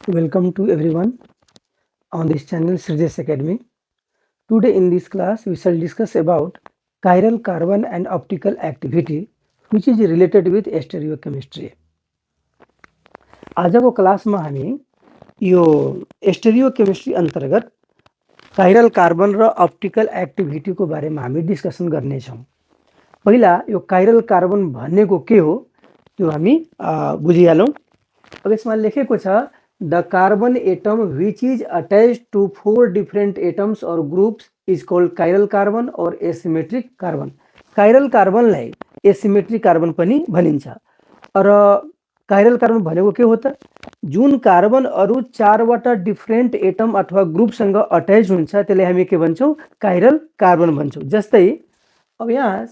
Welcome to everyone on this channel Srijesh Academy. Today in this class we shall discuss about chiral carbon and optical activity which is related with stereochemistry. आजको क्लासमा हामी यो स्टेरियोकेमिस्ट्री अन्तर्गत chiral carbon र optical एक्टिभिटीको बारेमा हामी discussion गर्नेछौँ। पहिला यो काइरल कार्बन भनेको के हो त्यो हामी बुझिहालौँ। अब यसमा लेखेको छ the carbon atom which is attached to 4 different atoms or groups is called chiral carbon or asymmetric carbon. Chiral कार्बनलाई एसिमेट्रिक कार्बन पनि भनिन्छ। र काइरल कार्बन भनेको के हो त जुन कार्बन अरु 4वटा डिफरेंट एटम अथवा ग्रुपसँग अट्याच हुन्छ त्यसलाई हामी के भन्छौँ काइरल कार्बन भन्छौँ। जस्तै अब यहाँ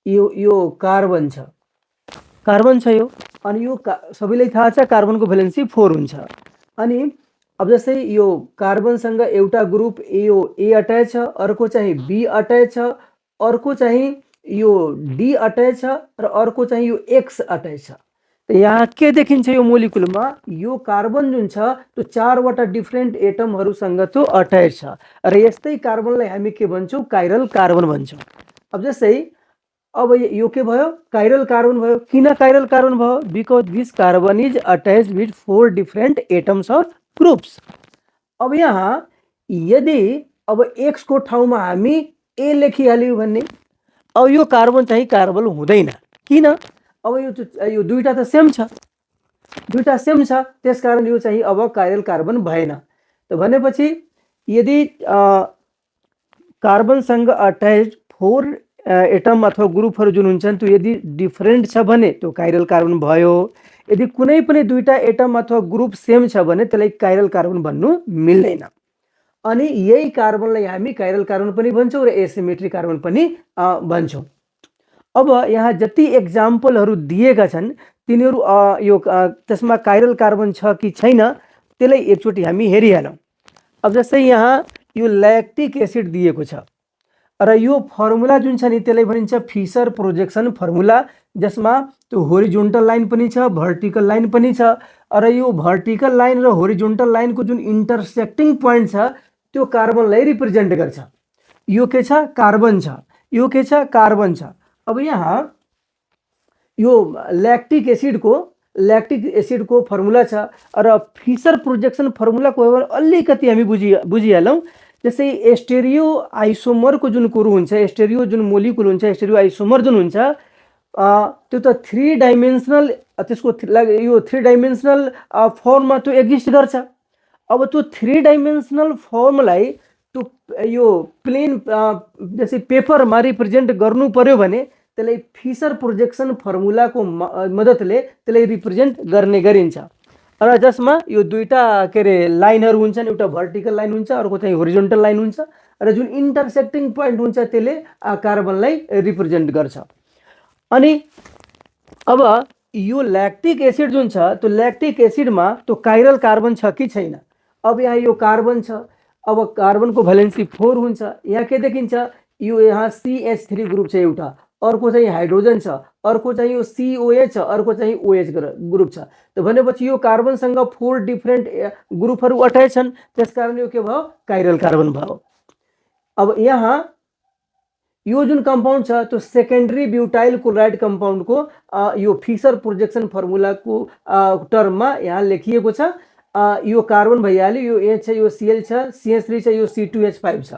यो कार्बन छ यो अनि यो सबैलाई थाहा छ कार्बनको भ्यालेन्सी 4 हुन्छ। अनि अब जस्तै यो कार्बनसँग एउटा ग्रुप ए अट्याच छ, अर्को चाहिँ बी अट्याच छ, अर्को चाहिँ यो डी अट्याच छ र अर्को चाहिँ यो एक्स अट्याच छ। त यहाँ के देखिन्छ यो मोलिकुलमा यो कार्बन जुन छ त्यो 4वटा डिफरेंट एटमहरुसँग त्यो अट्याच छ र यस्तै कार्बनलाई हामी के भन्छौँ काइरल कार्बन भन्छौँ। अब जस्तै अब यो के भयो काइरल कार्बन भयो। किन काइरल कार्बन भयो because this carbon is attached with 4 different atoms or groups. अब यहाँ यदि अब एक्स को ठाउँमा हामी ए लेखिहाल्यौँ भने अब यो कार्बन चाहिँ कार्बन हुँदैन। किन अब यो दुईटा त सेम छ, त्यसकारण यो चाहिँ अब काइरल कार्बन भएन। त भनेपछि यदि कार्बनसँग अट्याच्ड 4 एटम अथवा ग्रुपहरु जुन हुन्छन् त्यो यदि डिफरेंट छ भने त्यो काइरल कार्बन भयो। यदि कुनै पनि दुईटा एटम अथवा ग्रुप सेम छ भने त्यसलाई काइरल कार्बन भन्नु मिल्दैन। अनि यही कार्बनलाई हामी काइरल कार्बन पनि भन्छौँ र एसिमेट्रिक कार्बन पनि भन्छौँ। अब यहाँ जति एक्जाम्पलहरु दिएका छन् तिनीहरु यो त्यसमा काइरल कार्बन छ कि छैन त्यसलाई एकचोटि हामी हेरिहालौँ। अब जस्तै यहाँ यो ल्याक्टिक एसिड दिएको छ र यो फर्मुला जुन छ नि त्यसलाई भनिन्छ फिशर प्रोजेक्सन फर्मुला, जसमा त्यो होरिजोन्टल लाइन पनि छ भर्टिकल लाइन पनि छ। र यो भर्टिकल लाइन र होरिजोन्टल लाइनको जुन इन्टरसेक्टिङ पोइन्ट छ त्यो कार्बनलाई रिप्रेजेन्ट गर्छ। यो के छ कार्बन छ, यो के छ कार्बन छ। अब यहाँ यो ल्याक्टिक एसिडको फर्मुला छ र फिशर प्रोजेक्सन फर्मुलाको अलिकति हामी बुझिहालौँ। जस्तै स्टेरियो आइसोमरको जुन कुरो हुन्छ, स्टेरियो जुन मोलिकुल हुन्छ, स्टेरियो आइसोमर जुन हुन्छ त्यो त 3 डाइमेन्सनल त्यसको यो 3 डाइमेन्सनल फर्ममा त्यो एक्जिस्ट गर्छ। अब त्यो 3 डाइमेन्सनल फर्मलाई त्यो यो प्लेन जस्तै पेपरमा रिप्रेजेन्ट गर्नु पर्यो भने त्यसलाई फिशर प्रोजेक्सन फर्मुलाको मद्दतले त्यसलाई रिप्रेजेन्ट गर्ने गरिन्छ। र जसमा यो दुईटा के रे लाइनहरु हुन्छन्, एउटा भर्टिकल लाइन हुन्छ अर्को चाहिँ होरिजोन्टल लाइन हुन्छ र जुन इन्टरसेक्टिङ पोइन्ट हुन्छ त्यसले कार्बनलाई रिप्रेजेन्ट गर्छ। अनि अब यो ल्याक्टिक एसिड जुन छ त्यो ल्याक्टिक एसिडमा त्यो काइरल कार्बन छ कि छैन। अब यहाँ यो कार्बन छ, अब कार्बनको भ्यालेन्सी 4 हुन्छ। यहाँ के देखिन्छ यो यहाँ CH3 ग्रुप छ एउटा, अर्को चाहिँ हाइड्रोजन छ, अर्को चाहिँ यो COH छ, अर्को चाहिँ OH ग्रुप छ। त भनेपछि यो कार्बनसँग 4 डिफरेंट ग्रुपहरु अट्याच छन्, त्यसकारण यो के भयो काइरल कार्बन भयो। अब यहाँ यो जुन कम्पाउन्ड छ त्यो सेकेन्डरी ब्युटाइल क्लोराइड कम्पाउन्डको यो फिशर प्रोजेक्सन फर्मुलाको टर्ममा यहाँ लेखिएको छ। यो कार्बन भइहाल्यो, यो H छ, यो Cl छ, CH3 छ, यो C2H5 छ।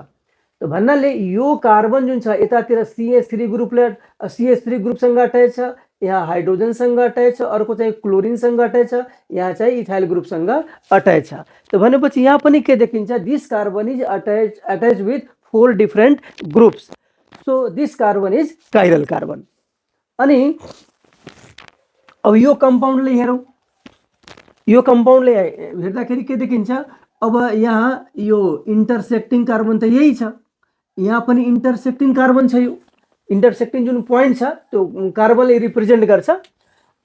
त भन्नाले यो कार्बन जुन छ यतातिर CH3 ग्रुपसँग अट्याच छ, यहाँ हाइड्रोजनसँग अट्याच छ, अर्को चाहिँ क्लोरिनसँग अट्याच छ, यहाँ चाहिँ इथाइल ग्रुपसँग अट्याच छ। त भनेपछि यहाँ पनि के देखिन्छ this carbon is attach with 4 different groups. So this carbon is chiral carbon. अनि अब यो कम्पाउन्डले हेरौँ, यो कम्पाउन्डले हेर्दाखेरि के देखिन्छ अब यहाँ यो इन्टरसेक्टिङ कार्बन त यही छ, यहाँ पनि इन्टरसेक्टिङ कार्बन छ। यो इन्टरसेक्टिङ जुन पोइन्ट छ त्यो कार्बनले रिप्रेजेन्ट गर्छ।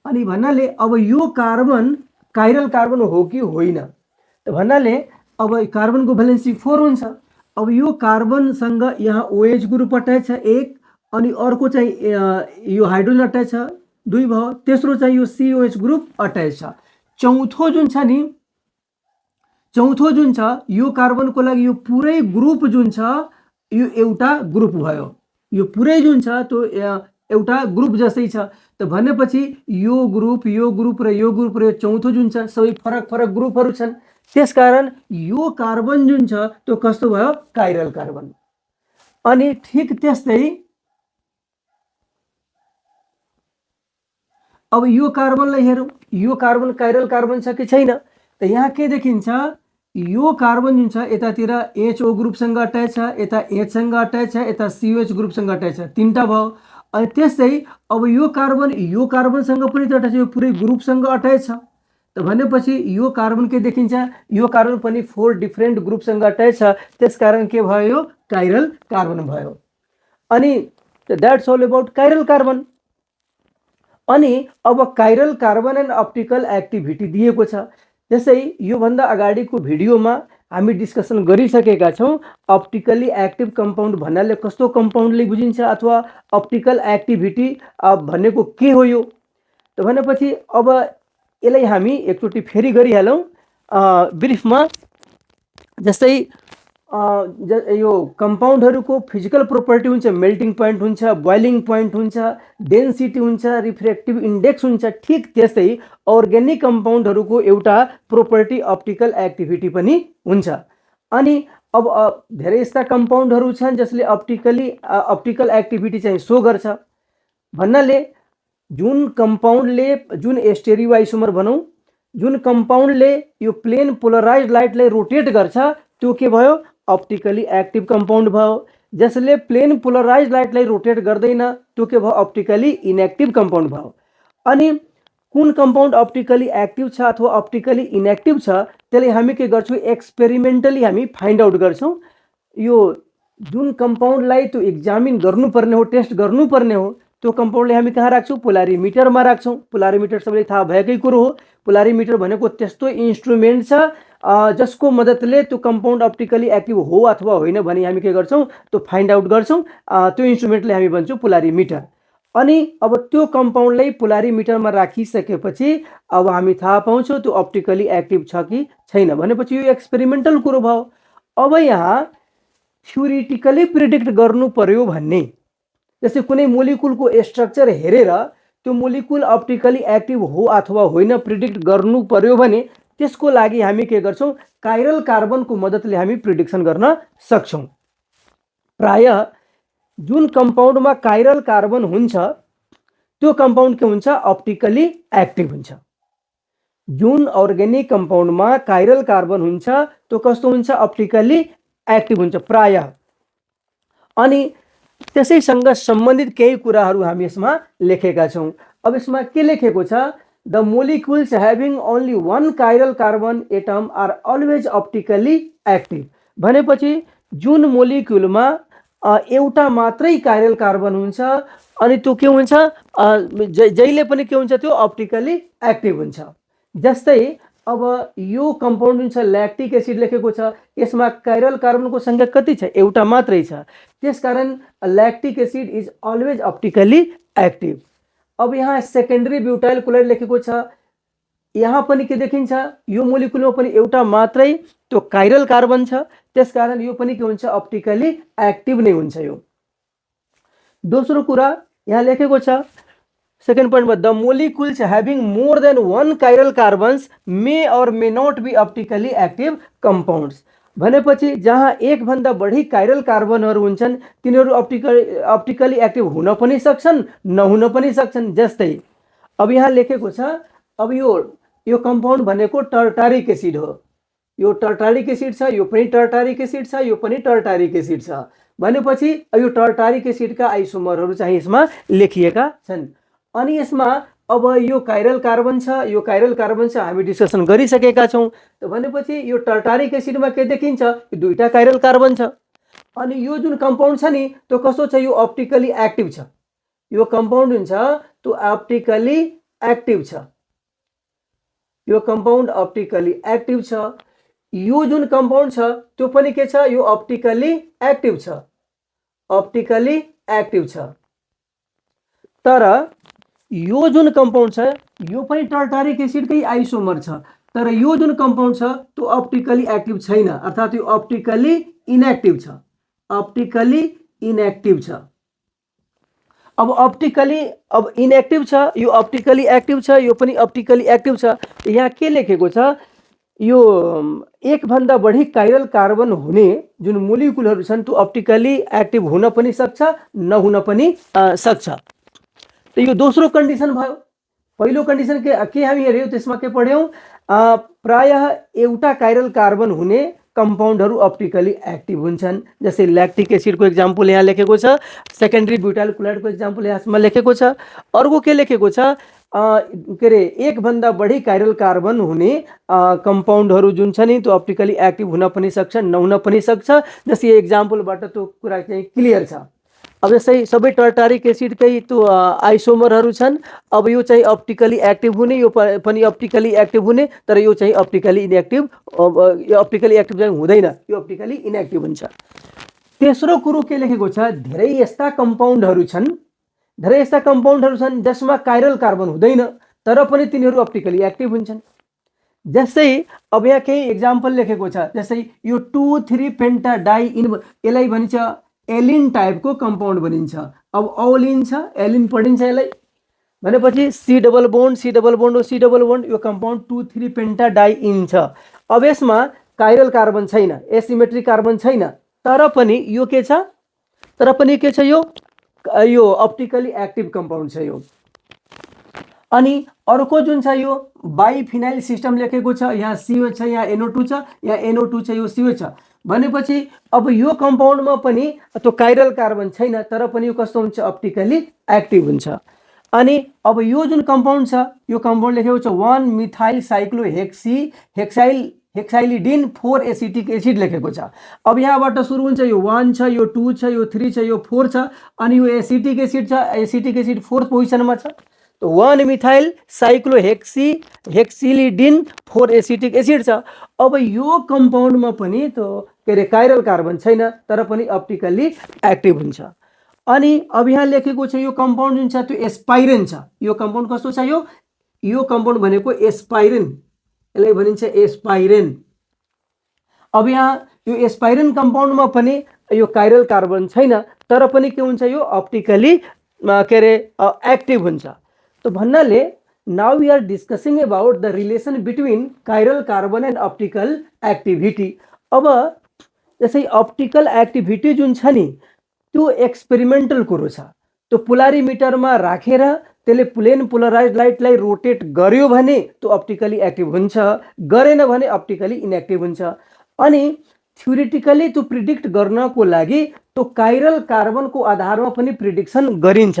अनि भन्नाले अब यो कार्बन काइरल कार्बन हो कि होइन त भन्नाले अब कार्बनको भ्यालेन्सी 4 हुन्छ। अब यो कार्बनसँग यहाँ OH ग्रुप अट्याच छ एक, अनि अर्को चाहिँ यो हाइड्रोजन अट्याच छ 2 भयो, तेस्रो चाहिँ यो COH ग्रुप अट्याच छ। चौथो जुन छ नि चौथो जुन छ यो कार्बनको लागि यो पुरै ग्रुप जुन छ यो एउटा ग्रुप भयो, यो पुरै जुन छ त्यो एउटा ग्रुप जस्तै छ। त भनेपछि यो ग्रुप र यो ग्रुप र यो चौथो जुन छ सबै फरक फरक ग्रुपहरू छन्। त्यसकारण यो कार्बन जुन छ त्यो कस्तो भयो, काइरल कार्बन। अनि ठिक त्यस्तै अब यो कार्बनलाई हेरौँ, यो कार्बन काइरल कार्बन छ कि छैन। त यहाँ के देखिन्छ, यो कार्बन जुन छ यतातिर HO ग्रुपसँग अट्याच छ, यता Hसँग अट्याच छ, यता COH ग्रुपसँग अट्याच छ, तीनटा भयो। अनि त्यस्तै अब यो कार्बनसँग पनि अट्याच छ, यो पुरै ग्रुपसँग अट्याच छ। त भनेपछि यो कार्बन के देखिन्छ, यो कार्बन पनि 4 डिफरेन्ट ग्रुपसँग अट्याच छ, त्यसकारण के भयो, यो काइरल कार्बन भयो। अनि that's all about chiral carbon. अनि अब chiral carbon and optical activity दिएको छ। जस्तै योभन्दा अगाडिको भिडियोमा हामी डिस्कसन गरिसकेका छौँ अप्टिकली एक्टिभ कम्पाउन्ड भन्नाले कस्तो कम्पाउन्डले बुझिन्छ अथवा अप्टिकल एक्टिभिटी भनेको के हो यो। त भनेपछि अब यसलाई हामी एकचोटि फेरि गरिहालौँ ब्रिफमा। जस्तै यो कम्पाउन्डहरूको फिजिकल प्रोपर्टी हुन्छ, मेल्टिङ पोइन्ट हुन्छ, बोइलिङ पोइन्ट हुन्छ, डेन्सिटी हुन्छ, रिफ्रेक्टिभ इन्डेक्स हुन्छ। ठिक त्यस्तै अर्ग्यानिक कम्पाउन्डहरूको एउटा प्रोपर्टी अप्टिकल एक्टिभिटी पनि हुन्छ। अनि अब धेरै यस्ता कम्पाउन्डहरू छन् जसले अप्टिकल एक्टिभिटी चाहिँ सो गर्छ। भन्नाले जुन कम्पाउन्डले, जुन स्टेरियोआइसोमर भनौँ, जुन कम्पाउन्डले यो प्लेन पोलराइज लाइटलाई रोटेट गर्छ त्यो के भयो, अप्टिकली एक्टिभ कम्पाउन्ड भयो। जसले प्लेन पोलराइज लाइटलाई रोटेट गर्दैन त्यो के भयो, अप्टिकली इनएक्टिभ कम्पाउन्ड भयो। अनि कुन कम्पाउन्ड अप्टिकली एक्टिभ छ अथवा अप्टिकली इनएक्टिभ छ त्यसलाई हामी के गर्छौँ, एक्सपेरिमेन्टली हामी फाइन्ड आउट गर्छौँ। यो जुन कम्पाउन्डलाई त्यो एक्जामिन गर्नुपर्ने हो, टेस्ट गर्नुपर्ने हो, त्यो कम्पाउन्डलाई हामी कहाँ राख्छौँ, पोलारिमिटरमा राख्छौँ। पोलारिमिटर सबैलाई थाहा भएकै कुरो हो। पोलारिमिटर भनेको त्यस्तो इन्स्ट्रुमेन्ट छ जसको मद्दतले त्यो कम्पाउन्ड अप्टिकली एक्टिभ हो अथवा होइन भने हामी के गर्छौँ, त्यो फाइन्ड आउट गर्छौँ। त्यो इन्स्ट्रुमेन्टलाई हामी भन्छौँ पोलारिमिटर। अनि अब त्यो कम्पाउन्डलाई पोलारिमिटरमा राखिसकेपछि अब हामी थाहा पाउँछौँ त्यो अप्टिकली एक्टिभ छ कि छैन। भनेपछि यो एक्सपेरिमेन्टल कुरो भयो। अब यहाँ थ्योरिटिकली प्रिडिक्ट गर्नु पर्यो भन्ने, जस्तै कुनै मोलिकुलको स्ट्रक्चर हेरेर त्यो मोलिकुल अप्टिकली एक्टिभ हो अथवा होइन प्रिडिक्ट गर्नु पर्यो भने त्यसको लागि हामी के गर्छौँ, काइरल कार्बनको मद्दतले हामी प्रिडिक्सन गर्न सक्छौँ। प्राय जुन कम्पाउन्डमा काइरल कार्बन हुन्छ त्यो कम्पाउन्ड के हुन्छ, अप्टिकली एक्टिभ हुन्छ। जुन अर्ग्यानिक कम्पाउन्डमा काइरल कार्बन हुन्छ त्यो कस्तो हुन्छ, अप्टिकली एक्टिभ हुन्छ प्राय। अनि त्यसैसँग सम्बन्धित केही कुराहरू हामी यसमा लेखेका छौँ। अब यसमा के लेखेको छ, the molecules having only one chiral carbon atom are always optically active. भनेपछि जुन मोलिकुलमा एउटा मात्रै काइरल कार्बन हुन्छ अनि त्यो के हुन्छ, जहिले पनि के हुन्छ, त्यो अप्टिकली एक्टिभ हुन्छ। जस्तै अब यो कम्पाउन्ड जुन छ ल्याक्टिक एसिड लेखेको छ, यसमा काइरल कार्बनको सङ्ख्या कति छ, एउटा मात्रै छ। त्यसकारण lactic acid is always optically active. अब यहाँ सेकेन्डरी ब्युटाइल क्लोराइड लेखेको छ, यहाँ पनि के देखिन्छ, यो मोलिकुलमा पनि एउटा मात्रै त्यो काइरल कार्बन छ, त्यसकारण यो पनि के हुन्छ, अप्टिकली एक्टिभ नै हुन्छ यो। दोस्रो कुरा यहाँ लेखेको छ सेकेन्ड पोइन्टमा, the molecules having more than one chiral carbons may or may not be optically active compounds. भनेपछि जहाँ एकभन्दा बढी काइरल कार्बनहरू हुन्छन् तिनीहरू अप्टिकली एक्टिभ हुन पनि सक्छन्, नहुन पनि सक्छन्। जस्तै अब यहाँ लेखेको छ, अब यो कम्पाउन्ड भनेको टर्टारिक एसिड हो। यो टर्टारिक एसिड छ, यो पनि टर्टारिक एसिड छ, यो पनि टर्टारिक एसिड छ। भनेपछि यो टर्टारिक एसिडका आइसोमरहरू चाहिँ यसमा लेखिएका छन्। अनि यसमा अब यो काइरल कार्बन छ, यो काइरल कार्बन छ, हामी डिस्कसन गरिसकेका छौँ। त भनेपछि यो टर्टारिक एसिडमा के देखिन्छ, यो दुईटा काइरल कार्बन छ। अनि यो जुन कम्पाउन्ड छ नि त्यो कस्तो छ, यो अप्टिकली एक्टिभ छ। यो कम्पाउन्ड जुन छ त्यो अप्टिकली एक्टिभ छ, यो कम्पाउन्ड अप्टिकली एक्टिभ छ। यो जुन कम्पाउन्ड छ त्यो पनि के छ, यो अप्टिकली एक्टिभ छ, अप्टिकली एक्टिभ छ। तर यो जुन कम्पाउन्ड छ यो पनि टर्टारिक एसिडकै आइसोमर छ, तर यो जुन कम्पाउन्ड छ त्यो अप्टिकली एक्टिभ छैन, अर्थात् यो अप्टिकली इनएक्टिभ छ, अप्टिकली इनएक्टिभ छ। अब इनएक्टिभ छ, यो अप्टिकली एक्टिभ छ, यो पनि अप्टिकली एक्टिभ छ। यहाँ के लेखेको छ, यो एकभन्दा बढी काइरल कार्बन हुने जुन मोलिकुलहरू छन् त्यो अप्टिकली एक्टिभ हुन पनि सक्छ, नहुन पनि सक्छ। त यो दोस्रो कन्डिसन भयो। पहिलो कन्डिसन के हामी हेऱ्यौँ, त्यसमा के पढ्यौँ, प्रायः एउटा काइरल कार्बन हुने कम्पाउन्डहरू अप्टिकली एक्टिभ हुन्छन्। जस्तै ल्याक्टिक एसिडको एक्जाम्पल यहाँ लेखेको छ, सेकेन्डरी ब्युटाइल क्लोराइडको एक्जाम्पल यसमा लेखेको छ। अर्को के लेखेको छ, के अरे एकभन्दा बढी काइरल कार्बन हुने कम्पाउन्डहरू जुन छ नि त्यो अप्टिकली एक्टिभ हुन पनि सक्छ, नहुन पनि सक्छ। जस्तै एक्जाम्पलबाट त्यो कुरा चाहिँ क्लियर छ। अब जस्तै सबै टर्टारिक एसिडकै त्यो आइसोमरहरू छन्। अब यो चाहिँ अप्टिकली एक्टिभ हुने, यो पनि अप्टिकली एक्टिभ हुने, तर यो चाहिँ अप्टिकली इनएक्टिभ, यो अप्टिकली एक्टिभ चाहिँ हुँदैन, यो अप्टिकली इनएक्टिभ हुन्छ। तेस्रो कुरो के लेखेको छ, धेरै यस्ता कम्पाउन्डहरू छन् जसमा काइरल कार्बन हुँदैन तर पनि तिनीहरू अप्टिकली एक्टिभ हुन्छन्। जस्तै अब यहाँ केही एक्जाम्पल लेखेको छ, जस्तै यो 2,3 पेन्टाडाई यसलाई भनिन्छ एलिन टाइपको कम्पाउन्ड भनिन्छ। अब औलिन छ, एलिन पढिन्छ यसलाई भनेपछि सी डबल बोन्ड यो कम्पाउन्ड 2,3 पेन्टाडाइइन छ। अब यसमा काइरल कार्बन छैन, एसिमेट्रिक कार्बन छैन, तर पनि यो के छ, यो अप्टिकली एक्टिभ कम्पाउन्ड छ यो। अनि अर्को जुन छ यो बाइफिनाइल सिस्टम लेखेको छ, यहाँ CO छ, यहाँ NO2 छ, यहाँ NO2 छ, यो CO छ भनेपछि अब यो कम्पाउन्डमा पनि त्यो काइरल कार्बन छैन तर पनि यो कस्तो हुन्छ, अप्टिकली एक्टिभ हुन्छ। अनि अब यो जुन कम्पाउन्ड छ, यो कम्पाउन्ड लेखेको छ 1 मिथाइल हेक्साइलिडिन 4 एसिटिक एसिड लेखेको छ। अब यहाँबाट सुरु हुन्छ, यो 1 छ, यो 2 छ, यो 3 छ, यो 4 छ, अनि यो एसिटिक एसिड छ, एसिटिक एसिड 4th पोजिसनमा छ। तो 1 मिथाइल हेक्सिलिडिन 4 एसिटिक एसिड छ। अब यो कम्पाउन्डमा पनि त्यो के अरे काइरल कार्बन छैन तर पनि अप्टिकली एक्टिभ हुन्छ। अनि अब यहाँ लेखेको छ यो कम्पाउन्ड जुन छ त्यो एस्पाइरिन छ। यो कम्पाउन्ड कस्तो छ, यो कम्पाउन्ड भनेको एस्पाइरिन, यसलाई भनिन्छ एस्पाइरिन। अब यहाँ यो एस्पाइरिन कम्पाउन्डमा पनि यो काइरल कार्बन छैन तर पनि के हुन्छ, यो अप्टिकली के अरे एक्टिभ हुन्छ। तो भन्नाले now we are discussing about the relation between chiral carbon and optical activity. अब जस्तै अप्टिकल एक्टिभिटी जुन छ नि त्यो एक्सपेरिमेन्टल कुरो छ। त्यो पोलारिमिटरमा राखेर त्यसले प्लेन पोलराइज्ड लाइटलाई रोटेट गर्यो भने त्यो अप्टिकली एक्टिभ हुन्छ, गरेन भने अप्टिकली इनएक्टिभ हुन्छ। अनि थ्योरिटिकली त्यो प्रिडिक्ट गर्नको लागि त्यो काइरल कार्बनको आधारमा पनि प्रिडिक्सन गरिन्छ।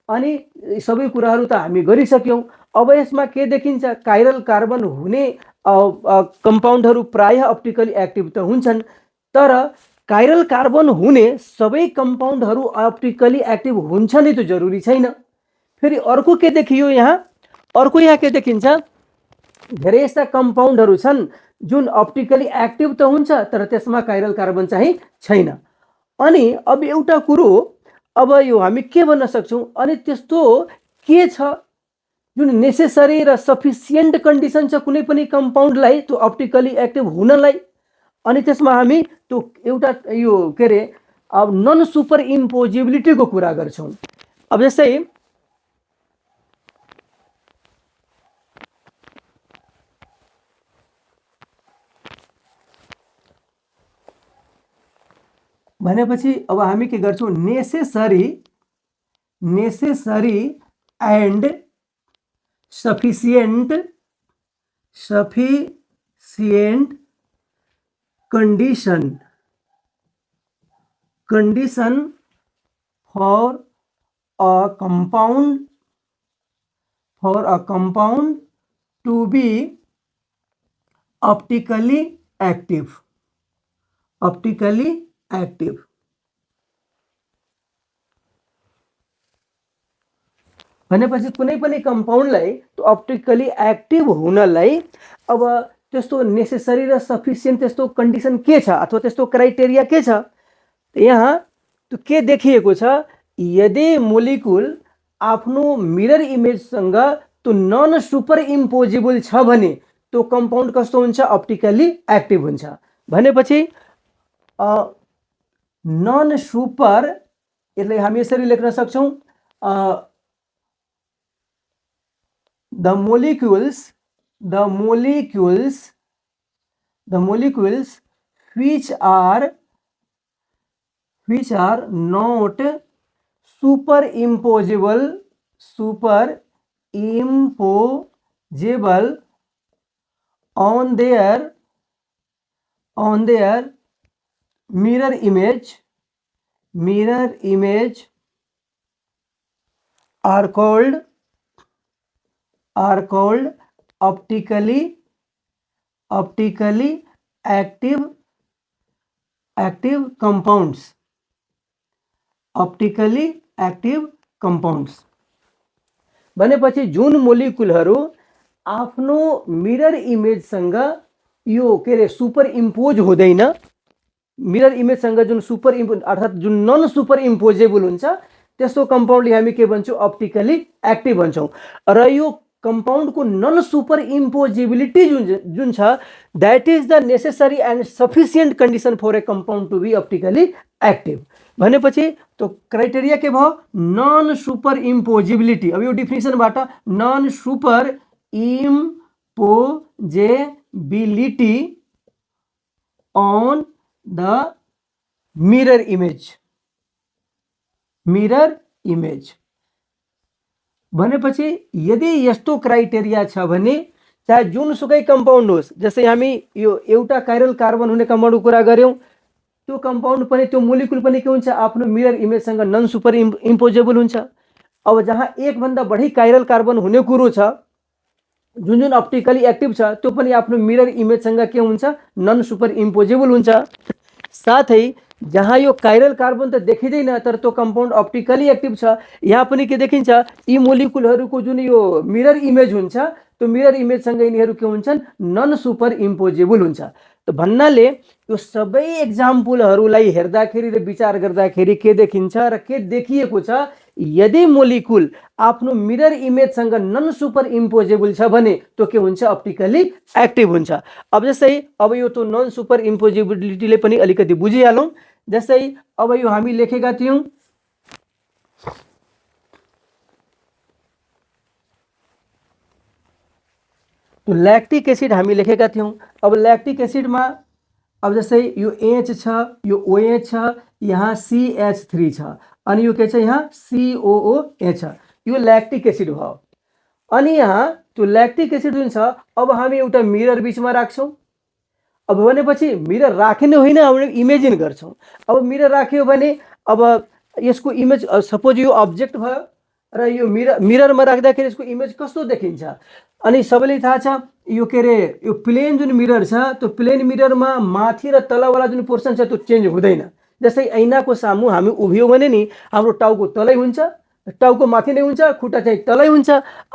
अनि सबै कुराहरू त हामी गरिसक्यौँ। अब यसमा के देखिन्छ, काइरल कार्बन हुने कम्पाउन्डहरू प्रायः अप्टिकली एक्टिभ त हुन्छन् तर काइरल कार्बन हुने सबै कम्पाउन्डहरू अप्टिकली एक्टिभ हुन्छ नै त जरुरी छैन। फेरि अर्को के देखियो, अर्को यहाँ के देखिन्छ, धेरै यस्ता कम्पाउन्डहरू छन् जुन अप्टिकली एक्टिभ त हुन्छ तर त्यसमा काइरल कार्बन चाहिँ छैन। अनि अब एउटा कुरो, अब यो हामी के भन्न सक्छौँ, अनि त्यस्तो के छ जुन नेसेसरी र सफिसियन्ट कन्डिसन छ कुनै पनि कम्पाउन्डलाई त्यो अप्टिकली एक्टिभ हुनलाई। अनि त्यसमा हामी त्यो एउटा यो के अरे अब नन सुपर इम्पोजिबिलिटीको कुरा गर्छौँ। अब जस्तै भनेपछि अब हामी के गर्छौँ, necessary and sufficient condition for a compound to be optically active भनेपछि कुनै पनि कम्पाउन्डलाई त्यो अप्टिकली एक्टिभ हुनलाई अब त्यस्तो नेसेसरी र सफिसियन्ट त्यस्तो कन्डिसन के छ अथवा त्यस्तो क्राइटेरिया के छ। यहाँ त्यो के देखिएको छ, यदि मोलिकुल आफ्नो मिरर इमेजसँग त्यो नन सुपर इम्पोजिबल छ भने त्यो कम्पाउन्ड कस्तो हुन्छ अप्टिकली एक्टिभ हुन्छ भनेपछि नन सुपर यसलाई हामी यसरी लेख्न सक्छौं the molecules which are not superimposable on their mirror image are called optically active compounds. Optically active compounds भनेपछि जुन मोलिक्युलहरु आफ्नो मिरर इमेज सँग यो के रे सुपर इम्पोज हुँदैन मिरर इमेज सँग जुन सुपर इम्पोज अर्थात जुन नन सुपर इम्पोजेबल हुन्छ त्यस्तो कम्पाउन्डले हामी के भन्छौं अप्टिकली एक्टिभ भन्छौं र यो कम्पाउन्ड को नन सुपर इम्पोजिबिलिटी जुन छ that is the necessary and sufficient condition for a compound to be optically active भनेपछि तो क्राइटेरिया के भयो नन सुपर इम्पोजिबिलिटी अब यो डेफिनेसनबाट non superimposability on the mirror image भनेपछि यदि यस्तो क्राइटेरिया छ भने चाहे जुनसुकै कम्पाउन्ड होस् जस्तै हामी यो एउटा काइरल कार्बन हुने कम्पाउन्डको कुरा गर्यौं त्यो कम्पाउन्ड पनि त्यो मोलिक्युल पनि के हुन्छ आफ्नो मिरर इमेज सँग नन सुपर इम्पोजेबल हुन्छ अब जहाँ एक भन्दा बढी काइरल कार्बन हुने कुरो छ जुन अप्टिकली एक्टिभ छ त्यो पनि आफ्नो मिरर इमेज सँग के हुन्छ नन सुपर इम्पोजेबल हुन्छ साथै जहाँ यो काइरल कार्बन त देखिदैन तर त्यो कम्पाउन्ड अप्टिकली एक्टिभ छ यहाँ पनि के देखिन्छ यी मोलिक्युलहरुको जुन यो मिरर इमेज हुन्छ त्यो मिरर इमेज सँग यिनीहरु के हुन्छन् नन सुपर इम्पोजेबल हुन्छ त भन्नाले यो सबै एक्जाम्पलहरुलाई हेर्दाखेरि र विचार गर्दाखेरि के देखिन्छ र के देखिएको छ यदि मोलिक्युल आफ्नो मिरर इमेज सँग नन सुपर इम्पोजेबल छ भने त्यो के हुन्छ अप्टिकली एक्टिभ हुन्छ अब जस्तै अब यो तो नन सुपर इम्पोजेबिलिटीले पनि अलिकति बुझिहालौं जस्तै अब यो हामी लेखेका थियौं तो लैक्टिक एसिड हामी लेखेका थियौं अब लैक्टिक एसिड मा अब जस्तै यो H छ यो OH छ यहाँ CH3 छ अनि यो के छ यहाँ COOH छ यो लैक्टिक एसिड भयो अनि यहाँ त्यो लैक्टिक एसिड जुन छ अब हामी एउटा मिरर बीचमा राख्छौं अब भनेपछि मिरर राख्ने होइन हामीले इमेजिन गर्छौं अब मिरर राख्यो भने अब यसको इमेज सपोज यो अब्जेक्ट भयो र यो मिररमा राख्दाखेरि यसको इमेज कस्तो देखिन्छ अनि सबैलाई थाहा छ यो के रे यो प्लेन जुन मिरर छ त्यो प्लेन मिररमा माथि र तलवाला जुन पोर्सन छ त्यो चेन्ज हुँदैन जस्तै ऐनाको सामु हामी उभियौ भने नि हाम्रो टाउको तलै हुन्छ टाउको माथि नै हुन्छ खुट्टा चाहिँ तलै हुन्छ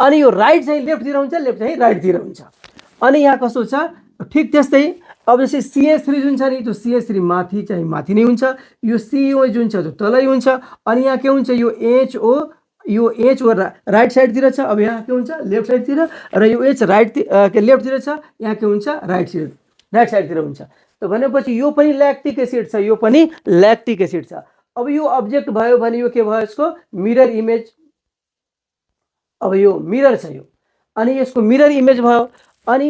अनि यो राइट चाहिँ लेफ्ट तिर हुन्छ लेफ्ट चाहिँ राइट तिर हुन्छ अनि यहाँ कस्तो छ ठीक त्यस्तै अब जस्तै CH3 जुन छ नि त्यो CH3 माथि चाहिँ माथि नै हुन्छ यो CO जुन छ त्यो तलै हुन्छ अनि यहाँ के हुन्छ यो HO यो H वर राइट साइड तिर छ अब यहाँ के हुन्छ लेफ्ट साइड तिर र यो H राइट के लेफ्ट तिर छ यहाँ के हुन्छ राइट साइड तिर हुन्छ त भनेपछि यो पनि लैक्टिक एसिड छ यो पनि लैक्टिक एसिड छ अब यो अब्जेक्ट भयो भने यो के भयो यसको मिरर इमेज अब यो मिरर छ यो अनि यसको मिरर इमेज भयो अनि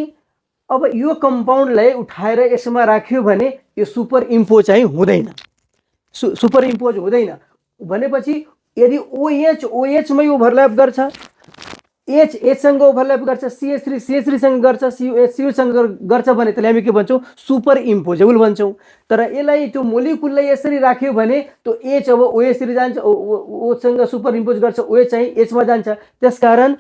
अब यो कम्पाउन्डलाई उठाएर यसमा राख्यो भने यो सुपर इम्पोज चाहिँ हुँदैन सुपर इम्पोज हुँदैन भनेपछि यदि OH मै ओभरल्याप गर्छ H सँग ओभरल्याप गर्छ CH3 सँग गर्छ CO सँग गर्छ भने त्यसलाई हामी के भन्छौं सुपर इम्पोजेबल भन्छौं तर यसलाई त्यो मोलिक्युललाई यसरी राख्यो भने त्यो H अब OH तिर जान्छ O सँग सुपर इम्पोज गर्छ OH चाहिँ H मा जान्छ त्यसकारण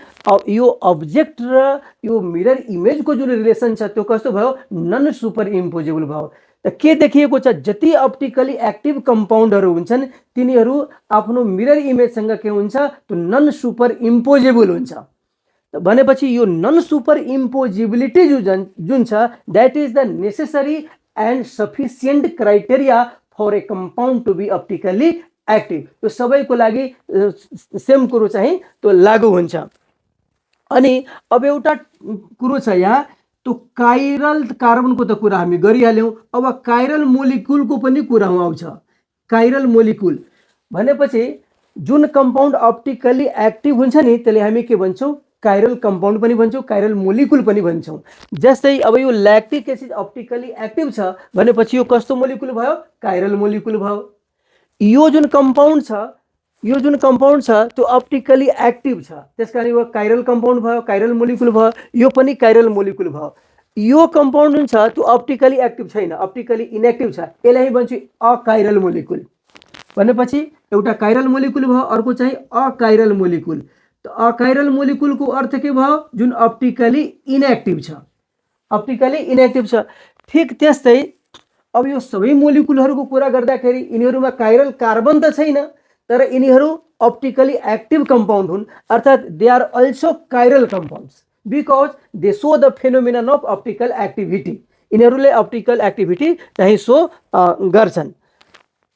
यो अब्जेक्ट र यो मिरर इमेज को जुन रिलेसन छ त्यो कस्तो भयो नन सुपर इम्पोजेबल भयो त के देखिएको छ जति अप्टिकली एक्टिभ कम्पाउन्डहरु हुन्छन् तिनीहरु आफ्नो मिरर इमेज सँग के हुन्छ त्यो नन सुपर इम्पोजेबल हुन्छ त भनेपछि यो नन सुपर इम्पोजिबिलिटी जुन छ that is the necessary and sufficient criteria for a compound to be optically active त्यो सबैको लागि सेम कुरो चाहिँ त्यो लागू हुन्छ अनि अब एउटा कुरो छ यहाँ तो काइरल कार्बनको त कुरा हामी गरिहाल्यौँ। अब काइरल मोलिकुलको पनि कुरा आउँछ। काइरल मोलिकुल भनेपछि जुन कम्पाउन्ड अप्टिकली एक्टिभ हुन्छ नि त्यसले हामी के भन्छौँ, काइरल कम्पाउन्ड पनि भन्छौँ, काइरल मोलिकुल पनि भन्छौँ। जस्तै अब यो ल्याक्टिक एसिड अप्टिकली एक्टिभ छ भनेपछि यो कस्तो मोलिकुल भयो, काइरल मोलिकुल भयो। यो जुन कम्पाउन्ड छ त्यो अप्टिकली एक्टिभ छ त्यसकारण यो काइरल कम्पाउन्ड भयो, काइरल मोलिकुल भयो। यो पनि काइरल मोलिकुल भयो। यो कम्पाउन्ड जुन छ त्यो अप्टिकली एक्टिभ छैन, अप्टिकली इनएक्टिभ छ, यसलाई हामी भन्छौँ अकाइरल मोलिकुल। भनेपछि एउटा काइरल मोलिकुल भयो, अर्को चाहिँ अकाइरल मोलिकुल। त अकाइरल मोलिकुलको अर्थ के भयो, जुन अप्टिकली इनएक्टिभ छ, अप्टिकली इनएक्टिभ छ। ठिक त्यस्तै अब यो सबै मोलिकुलहरूको कुरा गर्दाखेरि यिनीहरूमा काइरल कार्बन त छैन, तर यिनीहरू अप्टिकली एक्टिभ कम्पाउन्ड हुन्, अर्थात् they are also chiral compounds because they show the phenomenon of optical activity. यिनीहरूले अप्टिकल एक्टिभिटी चाहिँ सो गर्छन्।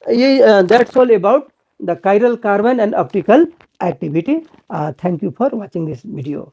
यही that's all about the chiral carbon and optical activity. Thank you for watching this video.